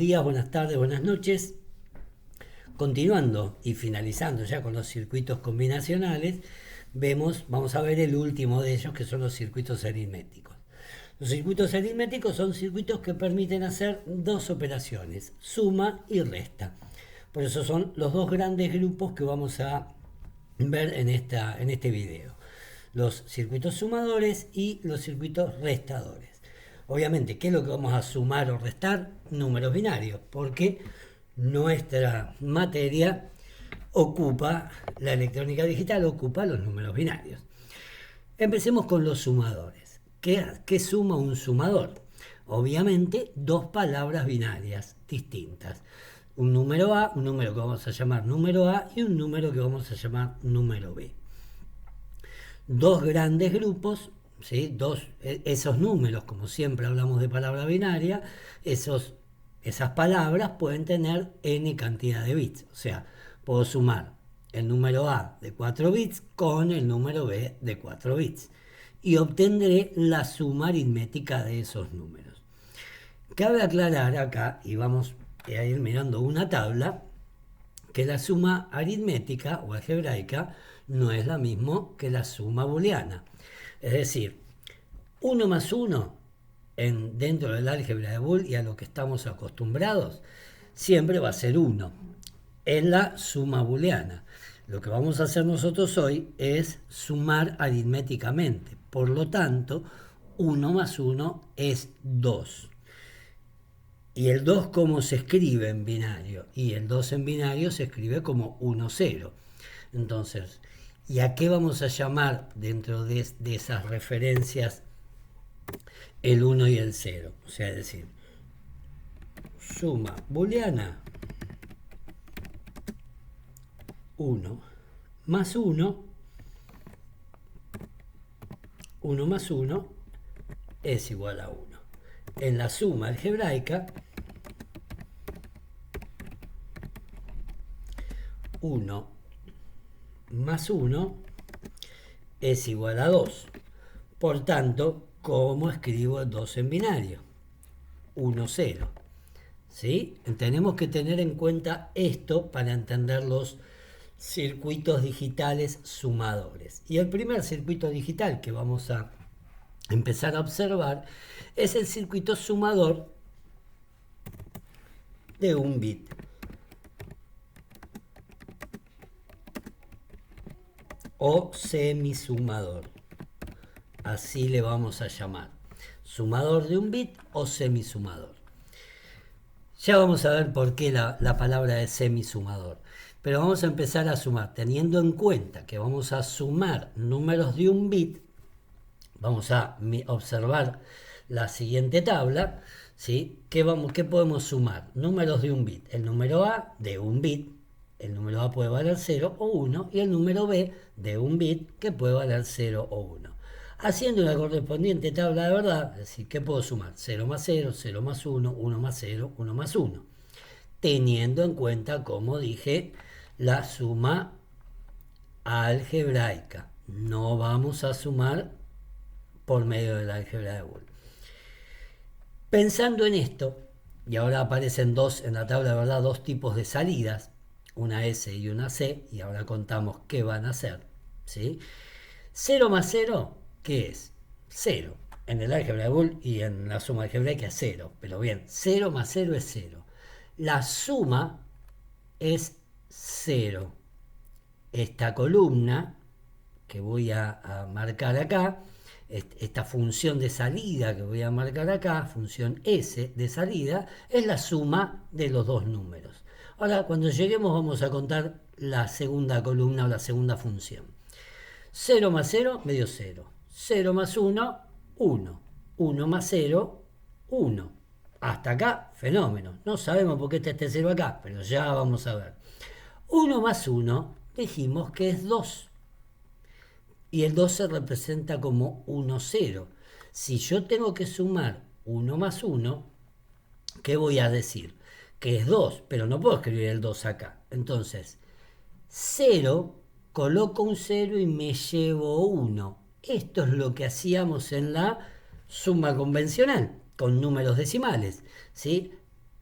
días, buenas tardes, buenas noches. Continuando y finalizando ya con los circuitos combinacionales, vamos a ver el último de ellos, que son los circuitos aritméticos. Los circuitos aritméticos son circuitos que permiten hacer dos operaciones, suma y resta. Por eso son los dos grandes grupos que vamos a ver en este video. Los circuitos sumadores y los circuitos restadores. Obviamente, ¿qué es lo que vamos a sumar o restar? Números binarios, porque nuestra materia ocupa, la electrónica digital ocupa los números binarios. Empecemos con los sumadores. ¿Qué suma un sumador? Obviamente, dos palabras binarias distintas. Un número A, un número que vamos a llamar número A y un número que vamos a llamar número B. Dos grandes grupos, ¿sí? Esos números, como siempre hablamos de palabra binaria, esas palabras pueden tener n cantidad de bits. O sea, puedo sumar el número A de 4 bits con el número B de 4 bits y obtendré la suma aritmética de esos números. Cabe aclarar acá, y vamos a ir mirando una tabla, que la suma aritmética o algebraica no es la misma que la suma booleana. Es decir, 1 más 1 dentro del álgebra de Boole y a lo que estamos acostumbrados, siempre va a ser 1 en la suma booleana. Lo que vamos a hacer nosotros hoy es sumar aritméticamente. Por lo tanto, 1 más 1 es 2. Y el 2, ¿cómo se escribe en binario? Y el 2 en binario se escribe como 1, 0. Entonces, ¿y a qué vamos a llamar dentro de esas referencias el 1 y el 0? O sea, es decir, suma booleana 1 más 1, 1 más 1 es igual a 1. En la suma algebraica, 1 más 1 es igual a 2. Por tanto, ¿cómo escribo 2 en binario? 1, 0. ¿Sí? Tenemos que tener en cuenta esto para entender los circuitos digitales sumadores. Y el primer circuito digital que vamos a empezar a observar es el circuito sumador de un bit. O semisumador. Así le vamos a llamar. Sumador de un bit o semisumador. Ya vamos a ver por qué la palabra es semisumador. Pero vamos a empezar a sumar. Teniendo en cuenta que vamos a sumar números de un bit, vamos a observar la siguiente tabla, ¿sí? ¿Qué podemos sumar? Números de un bit. El número A de un bit, el número A puede valer 0 o 1, y el número B de un bit, que puede valer 0 o 1. Haciendo la correspondiente tabla de verdad, es decir, ¿qué puedo sumar? 0 más 0, 0 más 1, 1 más 0, 1 más 1. Teniendo en cuenta, como dije, la suma algebraica. No vamos a sumar por medio del álgebra de Boole. Pensando en esto, y ahora aparecen en la tabla de verdad dos tipos de salidas, una S y una C, y ahora contamos qué van a hacer, ¿sí? 0 más 0, ¿qué es? 0. En el álgebra de Boole y en la suma algebraica es 0. Pero bien, 0 más 0 es 0. La suma es 0. Esta columna que voy a marcar acá, esta función de salida que voy a marcar acá, función S de salida, es la suma de los dos números. Ahora, cuando lleguemos vamos a contar la segunda columna o la segunda función. 0 más 0 me dio 0. 0 más 1, 1. 1 más 0, 1. Hasta acá, fenómeno. No sabemos por qué está este 0 acá, pero ya vamos a ver. 1 más 1 dijimos que es 2. Y el 2 se representa como 1, 0. Si yo tengo que sumar 1 más 1, ¿qué voy a decir? Que es 2, pero no puedo escribir el 2 acá. Entonces, 0, coloco un 0 y me llevo 1. Esto es lo que hacíamos en la suma convencional, con números decimales, ¿sí?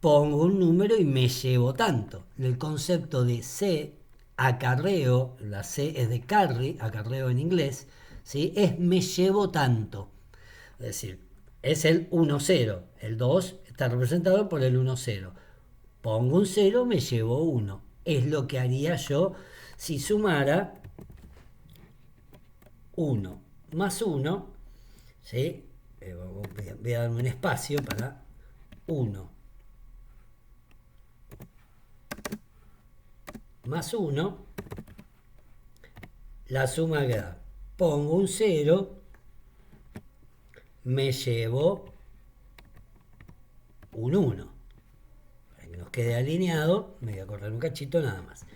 pongo un número y me llevo tanto. El concepto de C, acarreo, la C es de carry, acarreo en inglés, ¿sí? Es me llevo tanto. Es decir, es el 1-0. El 2 está representado por el 1-0. Pongo un 0, me llevo 1. Es lo que haría yo si sumara 1 más 1, ¿sí? Voy a darme un espacio para 1 más 1, la suma que da. Pongo un 0, me llevo un 1. Para que nos quede alineado, me voy a correr un cachito nada más.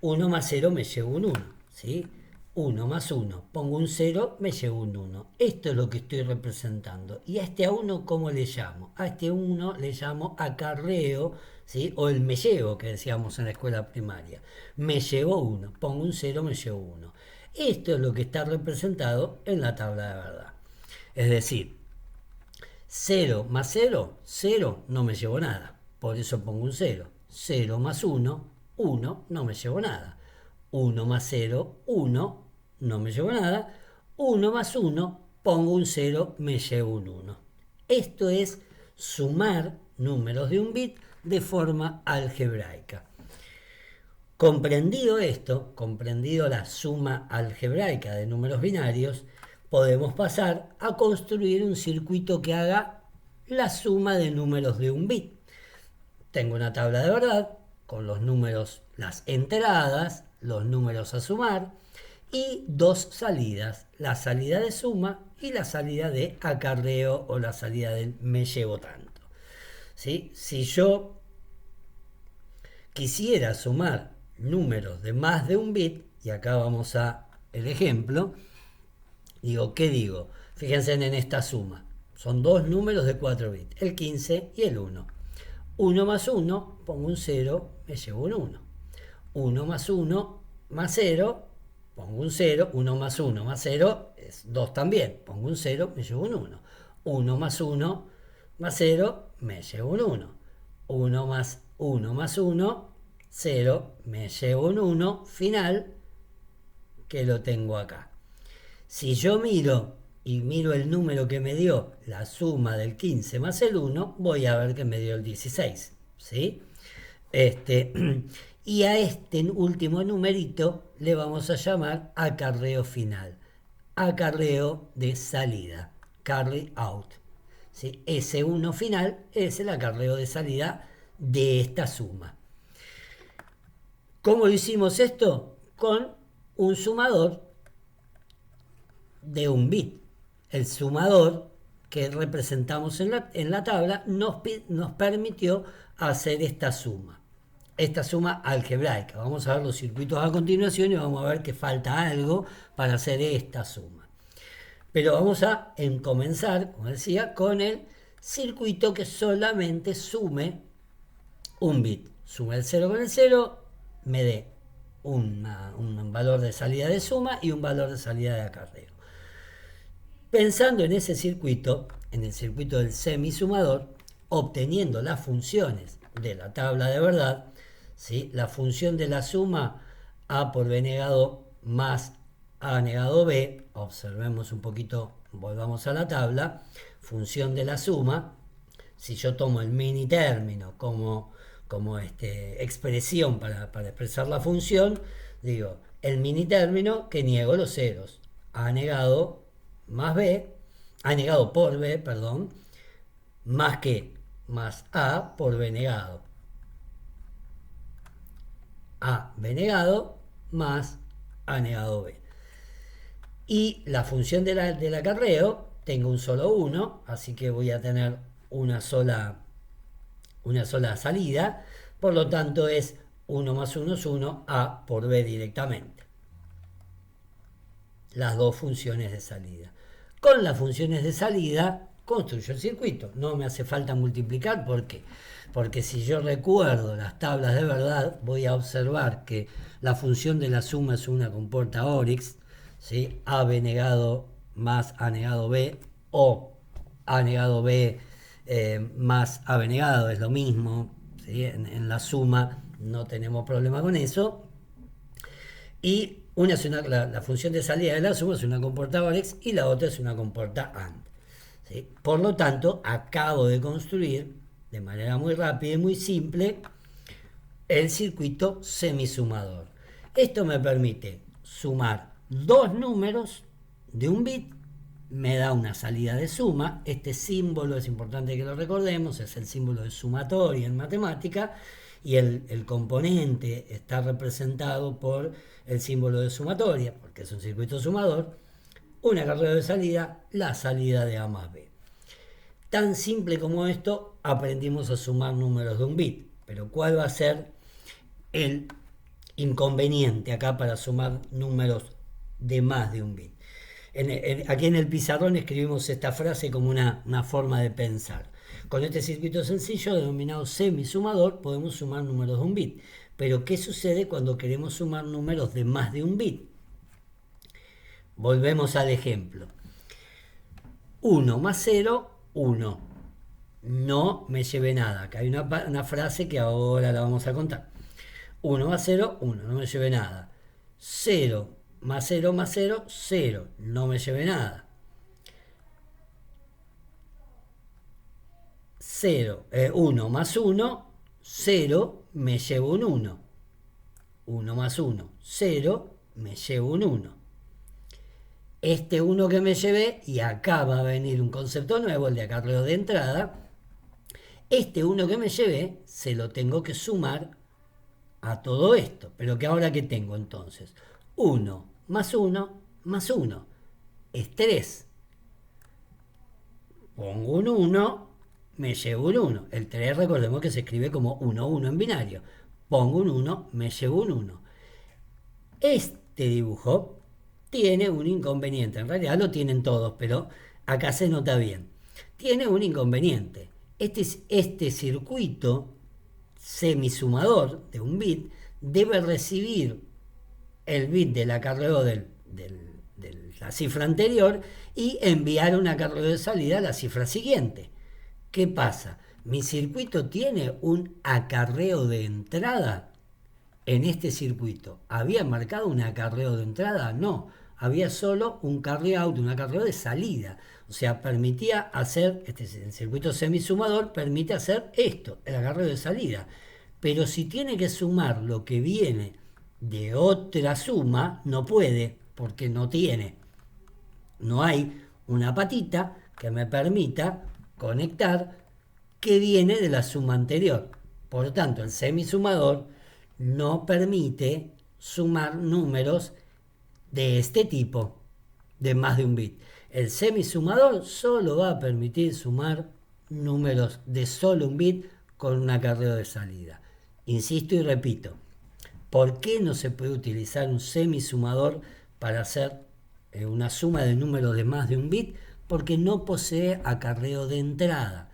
1 más 0 me llevo un 1, ¿sí? 1 más 1, pongo un 0, me llevo un 1. Esto es lo que estoy representando. ¿Y a este A1 cómo le llamo? A este 1 le llamo acarreo, ¿sí? O el me llevo, que decíamos en la escuela primaria. Me llevo 1, pongo un 0, me llevo 1. Esto es lo que está representado en la tabla de verdad. Es decir, 0 más 0, 0, no me llevo nada. Por eso pongo un 0. 0 más 1, 1, no me llevo nada. 1 más 0, 1, no me llevo nada. 1 más 1, pongo un 0, me llevo un 1. Esto es sumar números de un bit de forma algebraica. Comprendido esto, comprendido la suma algebraica de números binarios, podemos pasar a construir un circuito que haga la suma de números de un bit. Tengo una tabla de verdad con los números, las entradas, los números a sumar y dos salidas, la salida de suma y la salida de acarreo o la salida del me llevo tanto. ¿Sí? Si yo quisiera sumar números de más de un bit, y acá vamos a el ejemplo, digo, ¿qué digo? Fíjense en esta suma, son dos números de 4 bits, el 15 y el 1. 1 más 1, pongo un 0, me llevo un 1. 1 más 1 más 0, pongo un 0. 1 más 1 más 0 es 2 también, pongo un 0, me llevo un 1. 1 más 1 más 0, me llevo un 1. 1 más 1 más 1, 0, me llevo un 1 final, que lo tengo acá. Si yo miro el número que me dio la suma del 15 más el 1, voy a ver que me dio el 16, ¿sí? Y a este último numerito le vamos a llamar acarreo final, acarreo de salida, carry out, ¿sí? Ese 1 final es el acarreo de salida de esta suma. ¿Cómo lo hicimos esto? Con un sumador de un bit. El sumador que representamos en la tabla nos permitió hacer esta suma algebraica. Vamos a ver los circuitos a continuación y vamos a ver que falta algo para hacer esta suma. Pero vamos a comenzar, como decía, con el circuito que solamente sume un bit. Sume el 0 con el 0, me dé un valor de salida de suma y un valor de salida de acarreo. Pensando en ese circuito, en el circuito del semisumador, obteniendo las funciones de la tabla de verdad, ¿sí? La función de la suma a por b negado más a negado b, observemos un poquito, volvamos a la tabla, función de la suma, si yo tomo el mini término como expresión para expresar la función, digo, el mini término que niego los ceros, a negado más b, a negado por b, perdón, más que, más a por b negado. A b negado más a negado b. Y la función del acarreo, tengo un solo 1, así que voy a tener una sola salida, por lo tanto es 1 más 1 es 1, a por b directamente. Las dos funciones de salida. Con las funciones de salida construyo el circuito. No me hace falta multiplicar. ¿Por qué? Porque si yo recuerdo las tablas de verdad, voy a observar que la función de la suma es una compuerta Orix, ¿sí? A b negado más a negado b, o a negado b más abnegado es lo mismo, ¿sí? En la suma no tenemos problema con eso. Y una es la función de salida de la suma es una compuerta OREX y la otra es una compuerta AND. ¿Sí? Por lo tanto, acabo de construir de manera muy rápida y muy simple el circuito semisumador. Esto me permite sumar dos números de un bit, me da una salida de suma. Este símbolo es importante que lo recordemos, es el símbolo de sumatoria en matemática, y el componente está representado por el símbolo de sumatoria, porque es un circuito sumador. Un acarreo de salida, la salida de A más B. Tan simple como esto, aprendimos a sumar números de un bit. Pero ¿cuál va a ser el inconveniente acá para sumar números de más de un bit? Aquí en el pizarrón escribimos esta frase como una forma de pensar. Con este circuito sencillo denominado semisumador podemos sumar números de un bit. Pero ¿qué sucede cuando queremos sumar números de más de un bit? Volvemos al ejemplo. 1 más 0, 1. No me lleve nada. Acá hay una frase que ahora la vamos a contar. 1 más 0, 1. No me lleve nada. 0 más 0 más 0, 0. No me lleve nada. 1 más 1, 0. Me llevo un 1. 1 más 1, 0. Me llevo un 1. Este 1 que me llevé, y acá va a venir un concepto nuevo, el de acarreo de entrada. Este 1 que me llevé se lo tengo que sumar a todo esto. Pero que ahora que tengo entonces, 1 más 1 más 1 es 3. Pongo un 1, me llevo un 1. El 3 recordemos que se escribe como 1, 1 en binario. Pongo un 1, me llevo un 1. Este dibujo tiene un inconveniente. En realidad lo tienen todos, pero acá se nota bien. Tiene un inconveniente. Este circuito semisumador de un bit debe recibir el bit del acarreo de la cifra anterior y enviar un acarreo de salida a la cifra siguiente. ¿Qué pasa? Mi circuito tiene un acarreo de entrada. En este circuito, ¿había marcado un acarreo de entrada? No, había solo un carry out, un acarreo de salida. O sea, permitía hacer, el circuito semisumador permite hacer esto, el acarreo de salida. Pero si tiene que sumar lo que viene de otra suma, no puede, porque no tiene. No hay una patita que me permita conectar que viene de la suma anterior. Por lo tanto, el semisumador no permite sumar números de este tipo, de más de un bit. El semisumador solo va a permitir sumar números de solo un bit con un acarreo de salida. Insisto y repito, ¿por qué no se puede utilizar un semisumador para hacer una suma de números de más de un bit? Porque no posee acarreo de entrada.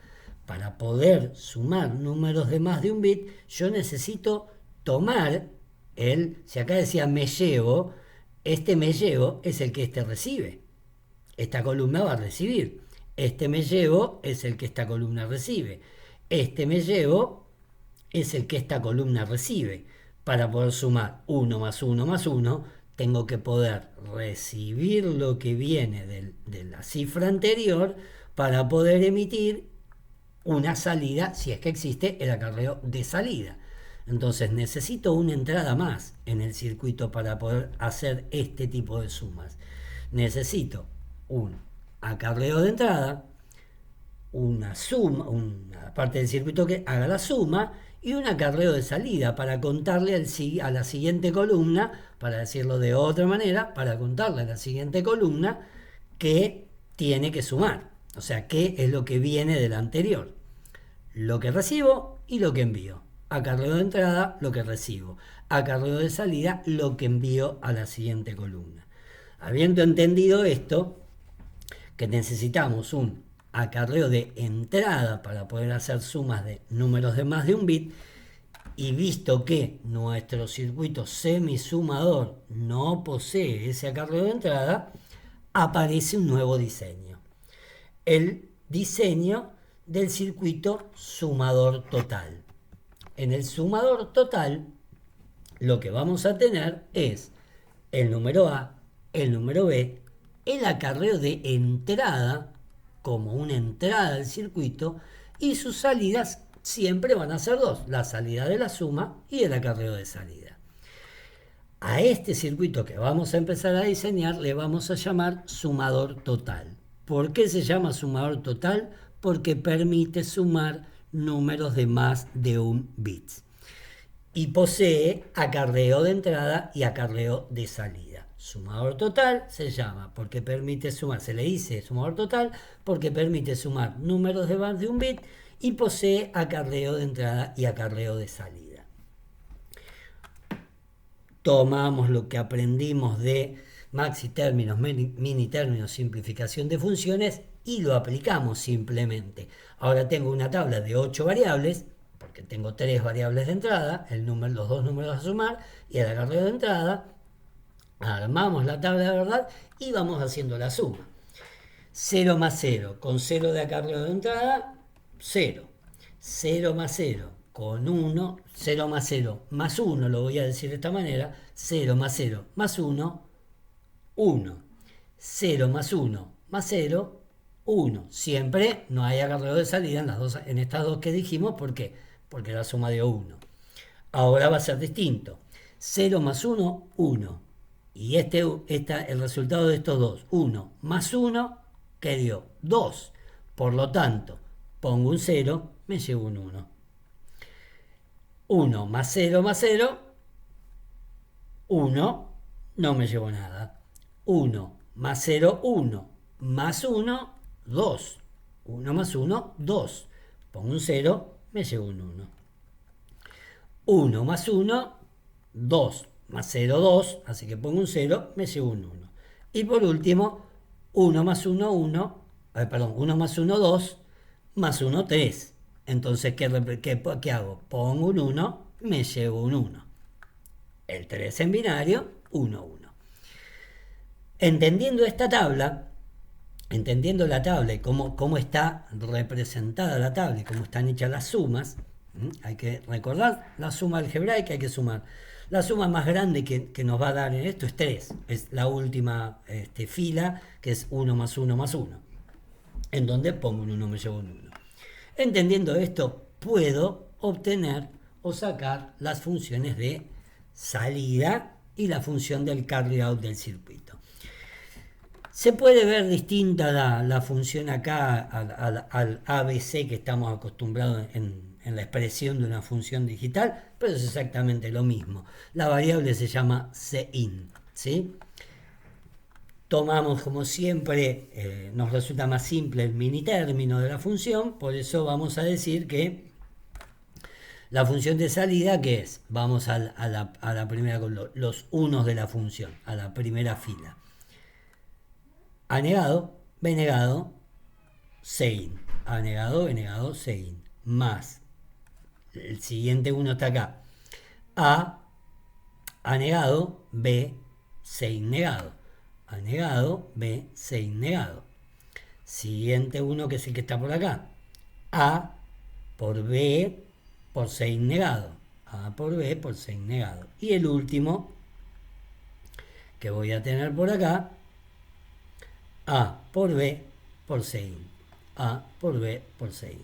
Para poder sumar números de más de un bit, yo necesito tomar si acá decía me llevo, este me llevo es el que este recibe. Esta columna va a recibir. Este me llevo es el que esta columna recibe. Este me llevo es el que esta columna recibe. Para poder sumar 1 más 1 más 1, tengo que poder recibir lo que viene de la cifra anterior para poder emitir una salida, si es que existe el acarreo de salida. Entonces necesito una entrada más en el circuito para poder hacer este tipo de sumas. Necesito un acarreo de entrada, una suma, una parte del circuito que haga la suma, y un acarreo de salida para contarle a la siguiente columna, para decirlo de otra manera, para contarle a la siguiente columna que tiene que sumar. O sea, qué es lo que viene de la anterior. Lo que recibo y lo que envío. Acarreo de entrada, lo que recibo. Acarreo de salida, lo que envío a la siguiente columna. Habiendo entendido esto, que necesitamos un acarreo de entrada para poder hacer sumas de números de más de un bit, y visto que nuestro circuito semisumador no posee ese acarreo de entrada, aparece un nuevo diseño. El diseño del circuito sumador total. En el sumador total, lo que vamos a tener es el número A, el número B, el acarreo de entrada, como una entrada al circuito, y sus salidas siempre van a ser dos, la salida de la suma y el acarreo de salida. A este circuito que vamos a empezar a diseñar le vamos a llamar sumador total. ¿Por qué se llama sumador total? Porque permite sumar números de más de un bit. Y posee acarreo de entrada y acarreo de salida. Sumador total se llama porque permite sumar, se le dice sumador total porque permite sumar números de más de un bit y posee acarreo de entrada y acarreo de salida. Tomamos lo que aprendimos de maxi términos, mini términos, simplificación de funciones y lo aplicamos simplemente. Ahora tengo una tabla de 8 variables, porque tengo 3 variables de entrada, los dos números a sumar y el acarreo de entrada. Armamos la tabla de verdad y vamos haciendo la suma. 0 más 0, con 0 de acarreo de entrada, 0. 0 más 0, con 1, 0 más 0 más 1, lo voy a decir de esta manera, 0 más 0 más 1, 1. 0 más 1 más 0, 1. Siempre no hay acarreo de salida en estas dos que dijimos. ¿Por qué? Porque la suma dio 1. Ahora va a ser distinto. 0 más 1, 1. Y el resultado de estos dos, 1 más 1, que dio 2. Por lo tanto, pongo un 0, me llevo un 1. 1 más 0 más 0, 1, no me llevo nada. 1 más 0, 1, más 1, 2. 1 más 1, 2. Pongo un 0, me llevo un 1. 1 más 1, 2. Más 0, 2. Así que pongo un 0, me llevo un 1. Y por último, 1 más 1, 1. 1 más 1, 2. Más 1, 3. Entonces, ¿qué hago? Pongo un 1, me llevo un 1. El 3 en binario, 1, 1. Entendiendo esta tabla, entendiendo la tabla y cómo está representada la tabla y cómo están hechas las sumas, hay que recordar la suma algebraica, hay que sumar. La suma más grande que nos va a dar en esto es 3, es la última fila, que es 1 más 1 más 1, en donde pongo un 1, me llevo un 1. Entendiendo esto, puedo obtener o sacar las funciones de salida y la función del carry out del circuito. Se puede ver distinta la función acá al ABC que estamos acostumbrados en la expresión de una función digital, pero es exactamente lo mismo. La variable se llama cin, ¿sí? Tomamos, como siempre, nos resulta más simple el mini término de la función, por eso vamos a decir que la función de salida, ¿qué es? Vamos a la primera con los unos de la función, a la primera fila. A negado, B negado, Sein. A negado, B negado, Sein. Más. El siguiente uno está acá. A negado, B, Sein negado. A negado, B, Sein negado. Siguiente uno que es el que está por acá. A por B por Sein negado. A por B por Sein negado. Y el último que voy a tener por acá, A por B por Sein. A por B por Sein.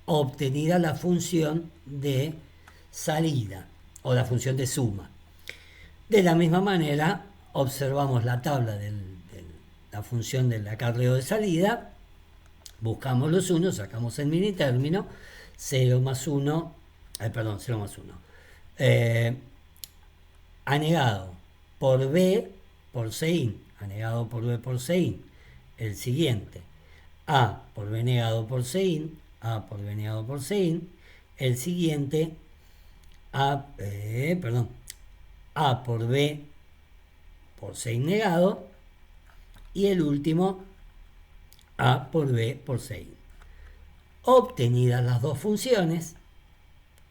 Obtenida la función de salida o la función de suma. De la misma manera, observamos la tabla de la función del acarreo de salida, buscamos los unos, sacamos el mini término, 0 más 1, 0 más 1. Anegado por B por Sein, anegado por B por Sein. El siguiente, A por B negado por Sein, A por B negado por Sein. El siguiente, A por B por Sein negado. Y el último, A por B por Sein. Obtenidas las dos funciones,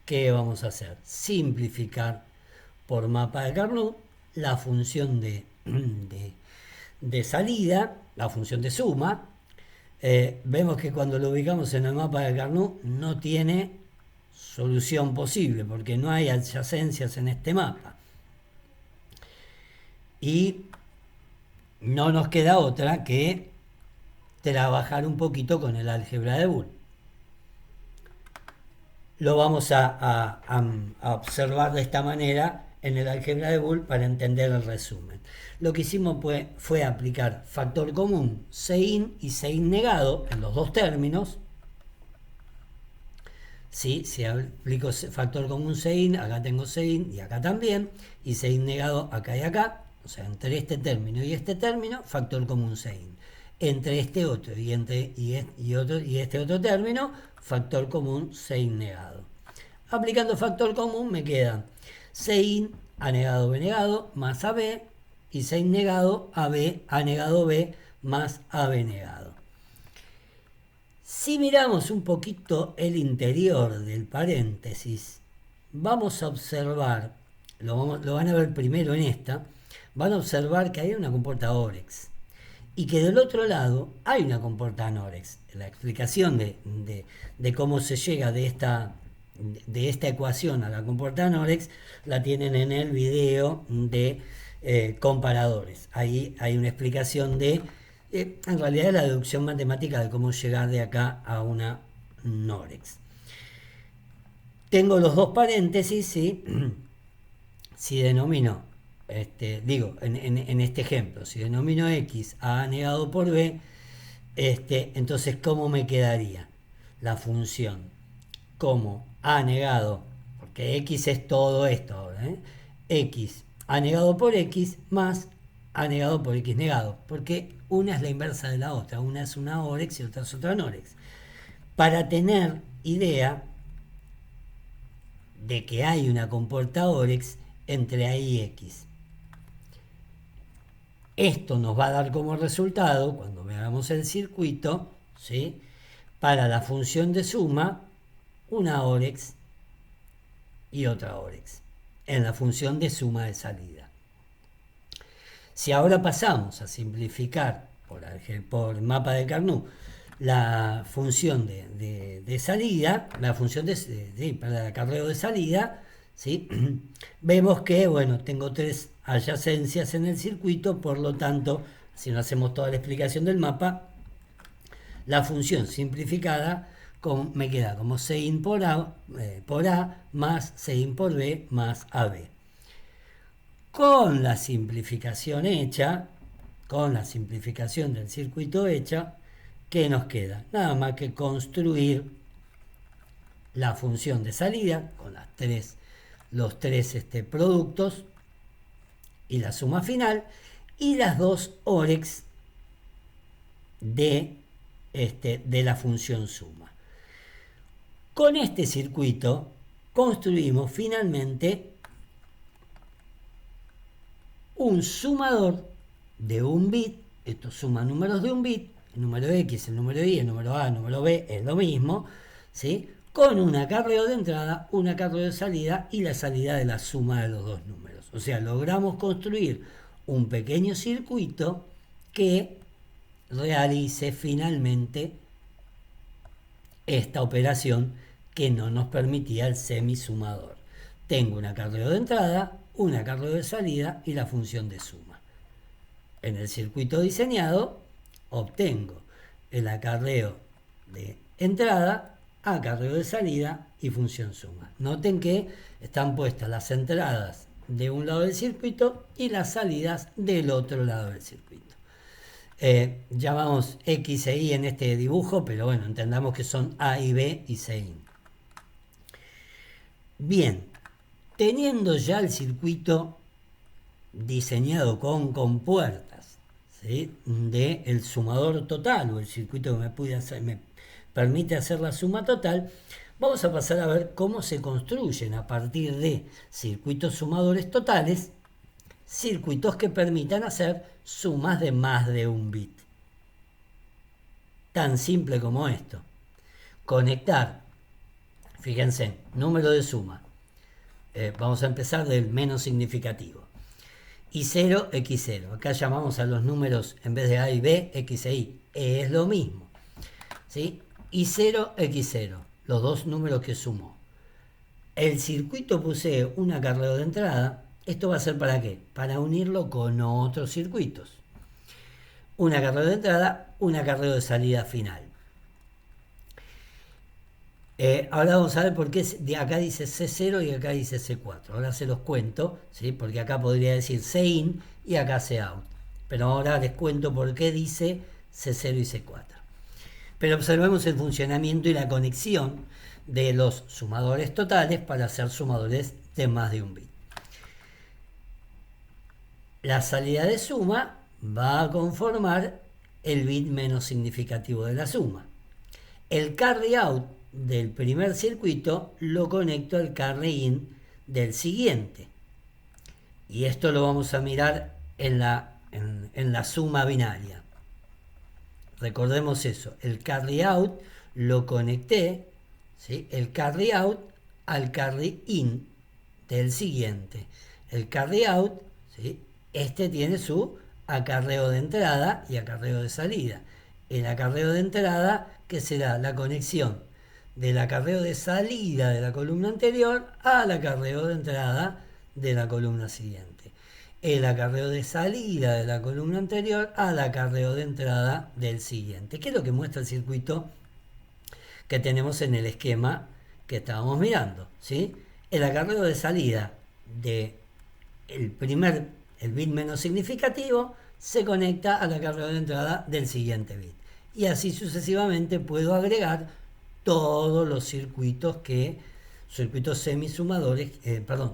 ¿qué vamos a hacer? Simplificar por mapa de Carnot la función de salida, la función de suma, Vemos que cuando lo ubicamos en el mapa de Carnot no tiene solución posible porque no hay adyacencias en este mapa. Y no nos queda otra que trabajar un poquito con el álgebra de Boole. Lo vamos a observar de esta manera en el álgebra de Boole para entender el resumen. Lo que hicimos fue aplicar factor común Sein y Sein negado en los dos términos. ¿Sí? Si aplico factor común Sein, acá tengo Sein y acá también, y Sein negado acá y acá, o sea, entre este término y este término, factor común Sein. Entre este otro y este otro término, factor común Sein negado. Aplicando factor común me queda Sein A negado B negado más AB y Sein negado AB A negado B más AB negado. Si miramos un poquito el interior del paréntesis, vamos a observar, lo van a ver primero en esta, van a observar que hay una compuerta Orex y que del otro lado hay una compuerta Norex. La explicación de cómo se llega de esta ecuación a la compuerta Norex la tienen en el video de comparadores. Ahí hay una explicación de, en realidad, la deducción matemática de cómo llegar de acá a una Norex. Tengo los dos paréntesis, ¿sí? Si denomino, en este ejemplo, si denomino x a negado por b, entonces, ¿cómo me quedaría la función? Como a negado, porque x es todo esto ahora, x a negado por x más a negado por x negado, porque una es la inversa de la otra, una es una Orex y otra es otra Norex. Para tener idea de que hay una compuerta Orex entre A y X. Esto nos va a dar como resultado, cuando veamos el circuito, ¿sí?, para la función de suma, una Orex y otra Orex, en la función de suma de salida. Si ahora pasamos a simplificar por mapa de Carnot la función de salida, la función para el acarreo de salida, ¿sí?, vemos que, bueno, tengo tres adyacencias en el circuito, por lo tanto, si no hacemos toda la explicación del mapa, la función simplificada me queda como Sein por A más Sein por B más AB. Con la simplificación hecha, con la simplificación del circuito hecha, ¿qué nos queda? Nada más que construir la función de salida con los tres productos y la suma final y las dos Orex de la función suma. Con este circuito construimos finalmente un sumador de un bit. Esto suma números de un bit, el número X, el número Y, el número A, el número B es lo mismo, ¿sí?, con un acarreo de entrada, un acarreo de salida y la salida de la suma de los dos números. O sea, logramos construir un pequeño circuito que realice finalmente esta operación que no nos permitía el semisumador. Tengo un acarreo de entrada, un acarreo de salida y la función de suma. En el circuito diseñado obtengo el acarreo de entrada, acarreo de salida y función suma. Noten que están puestas las entradas de un lado del circuito y las salidas del otro lado del circuito. Llamamos X e Y en este dibujo, pero bueno, entendamos que son A y B y Sein. Bien, teniendo ya el circuito diseñado con compuertas, ¿sí?, del sumador total, o el circuito que me permite hacer la suma total, vamos a pasar a ver cómo se construyen a partir de circuitos sumadores totales, circuitos que permitan hacer sumas de más de un bit. Tan simple como esto. Conectar, fíjense, número de suma. Vamos a empezar del menos significativo. Y0, X0. Acá llamamos a los números, en vez de A y B, X e Y. Es lo mismo. ¿sí? Y0, X0, los dos números que sumó. El circuito posee un acarreo de entrada. ¿Esto va a ser para qué? Para unirlo con otros circuitos. Un acarreo de entrada, un acarreo de salida final. Ahora vamos a ver por qué de acá dice C0 y acá dice C4. Ahora se los cuento, ¿sí? Porque acá podría decir C-in y acá C-out. Pero ahora les cuento por qué dice C0 y C4. Pero observemos el funcionamiento y la conexión de los sumadores totales para hacer sumadores de más de un bit. La salida de suma va a conformar el bit menos significativo de la suma. El carry out del primer circuito lo conecto al carry in del siguiente. Y esto lo vamos a mirar en la suma binaria. Recordemos eso, el carry out lo conecté, ¿sí? El carry out al carry in del siguiente. El carry out, ¿sí? Este tiene su acarreo de entrada y acarreo de salida. El acarreo de entrada, que será la conexión del acarreo de salida de la columna anterior al acarreo de entrada de la columna siguiente. El acarreo de salida de la columna anterior al acarreo de entrada del siguiente. ¿Qué es lo que muestra el circuito que tenemos en el esquema que estábamos mirando? ¿Sí? El acarreo de salida de el bit menos significativo se conecta al acarreo de entrada del siguiente bit. Y así sucesivamente puedo agregar todos los circuitos semisumadores,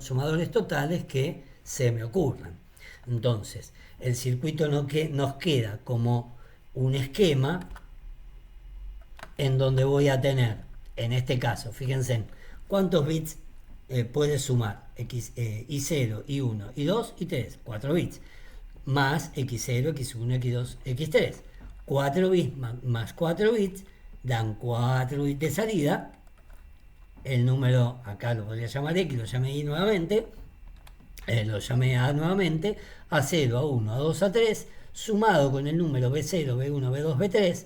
sumadores totales que se me ocurran. Entonces, el circuito nos queda como un esquema en donde voy a tener, en este caso, fíjense, ¿cuántos bits puede sumar? Y0, Y1, Y2, Y3, 4 bits, más X0, X1, X2, X3. 4 bits más 4 bits dan 4 bits de salida. El número, acá lo podría llamar X, lo llamé Y nuevamente, lo llamé A nuevamente, A0, A1, A2, A3, sumado con el número B0, B1, B2, B3.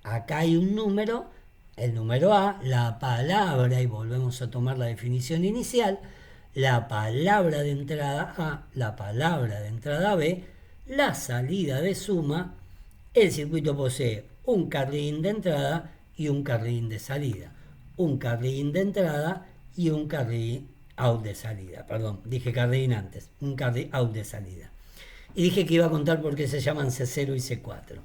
Acá hay un número, el número A, la palabra, y volvemos a tomar la definición inicial, la palabra de entrada A, la palabra de entrada B, la salida de suma. El circuito posee un carry in de entrada y un carry in de salida. Un carry in de entrada y un carry out de salida. Perdón, dije carry in antes, un carry out de salida. Y dije que iba a contar por qué se llaman C0 y C4.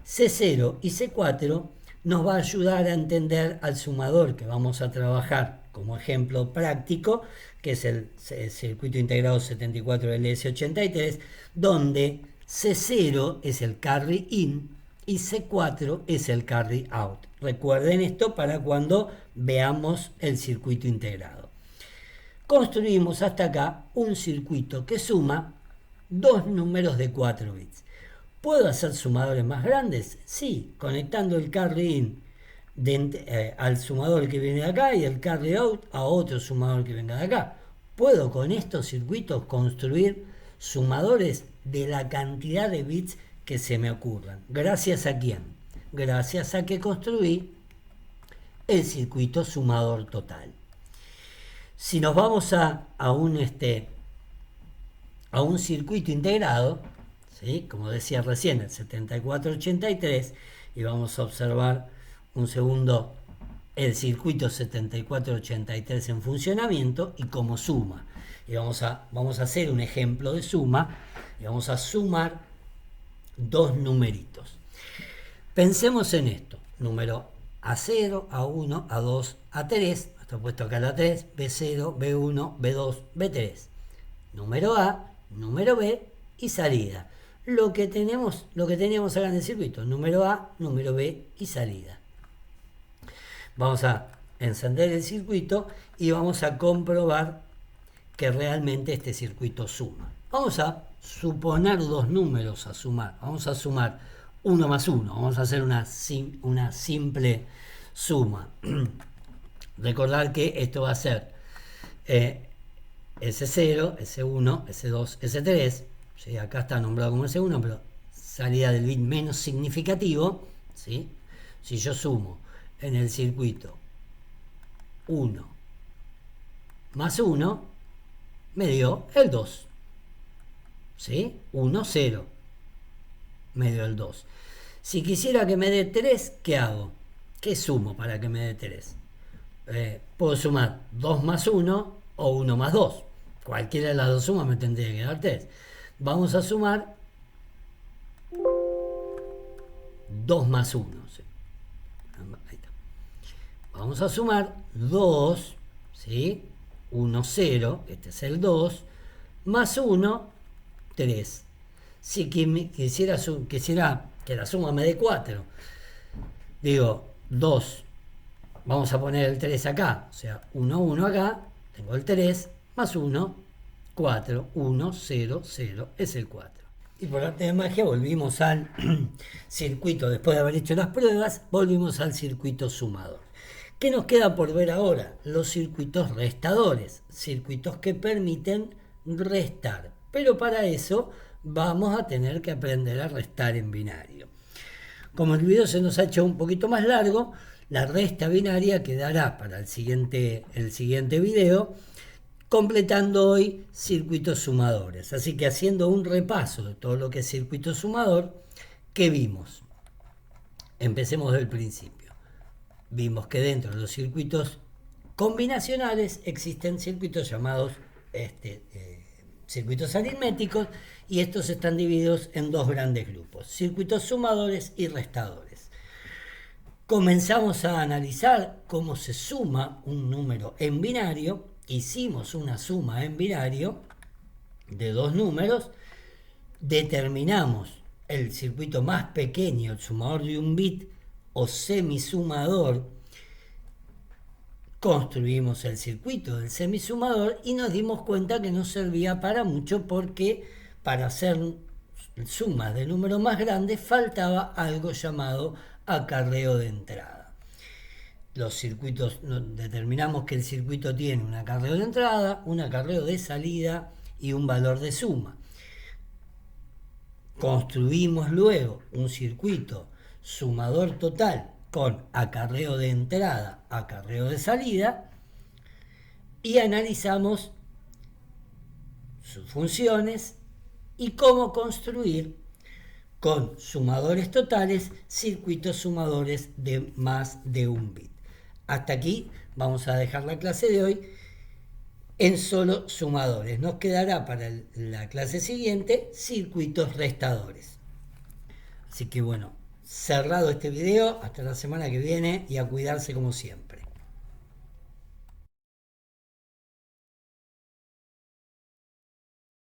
C0 y C4 nos va a ayudar a entender al sumador que vamos a trabajar como ejemplo práctico, que es el circuito integrado 74LS83, donde C0 es el carry in y C4 es el carry out. Recuerden esto para cuando veamos el circuito integrado. Construimos hasta acá un circuito que suma dos números de 4 bits. ¿Puedo hacer sumadores más grandes? Sí, conectando el carry in al sumador que viene de acá y el carry out a otro sumador que venga de acá. ¿Puedo con estos circuitos construir sumadores de la cantidad de bits que se me ocurran? ¿Gracias a quién? Gracias a que construí el circuito sumador total. Si nos vamos a un circuito integrado, ¿sí? Como decía recién, el 7483, y vamos a observar un segundo el circuito 7483 en funcionamiento y cómo suma. Y vamos a hacer un ejemplo de suma y vamos a sumar dos numeritos. Pensemos en esto: número A0, A1, A2, A3, está puesto acá la 3, B0, B1, B2, B3, número A, número B y salida. Lo que teníamos acá en el circuito: número A, número B y salida. Vamos a encender el circuito y vamos a comprobar que realmente este circuito suma. Vamos a suponer dos números a sumar. Vamos a sumar 1 más 1. Vamos a hacer una simple suma. Recordar que esto va a ser S0, S1, S2, S3. ¿Sí? Acá está nombrado como S1, pero salida del bit menos significativo, ¿sí? Si yo sumo en el circuito 1 más 1, me dio el 2. ¿Sí? 1, 0. Me dio el 2. Si quisiera que me dé 3, ¿qué hago? ¿Qué sumo para que me dé 3? Puedo sumar 2 más 1 o 1 más 2. Cualquiera de las dos sumas me tendría que dar 3. Vamos a sumar 2 más 1. ¿Sí? Ahí está. Vamos a sumar 2, ¿sí? 1, 0, este es el 2, más 1, 3. Si quisiera que la suma me dé 4, digo 2, vamos a poner el 3 acá, o sea, 1, 1 acá, tengo el 3, más 1, 4, 1, 0, 0, es el 4. Y por arte de magia volvimos al circuito, después de haber hecho las pruebas, volvimos al circuito sumador. ¿Qué nos queda por ver ahora? Los circuitos restadores, circuitos que permiten restar. Pero para eso vamos a tener que aprender a restar en binario. Como el video se nos ha hecho un poquito más largo, la resta binaria quedará para el siguiente video, completando hoy circuitos sumadores. Así que haciendo un repaso de todo lo que es circuito sumador, ¿qué vimos? Empecemos del principio. Vimos que dentro de los circuitos combinacionales existen circuitos llamados circuitos aritméticos, y estos están divididos en dos grandes grupos: circuitos sumadores y restadores. Comenzamos a analizar cómo se suma un número en binario. Hicimos una suma en binario de dos números, determinamos el circuito más pequeño, el sumador de un bit o semisumador, construimos el circuito del semisumador y nos dimos cuenta que no servía para mucho, porque para hacer sumas de números más grandes faltaba algo llamado acarreo de entrada. Los circuitos, determinamos que el circuito tiene un acarreo de entrada, un acarreo de salida y un valor de suma. Construimos luego un circuito sumador total con acarreo de entrada, acarreo de salida, y analizamos sus funciones y cómo construir con sumadores totales circuitos sumadores de más de un bit. Hasta aquí vamos a dejar la clase de hoy en solo sumadores. Nos quedará para la clase siguiente circuitos restadores. Así que bueno, cerrado este video, hasta la semana que viene y a cuidarse como siempre.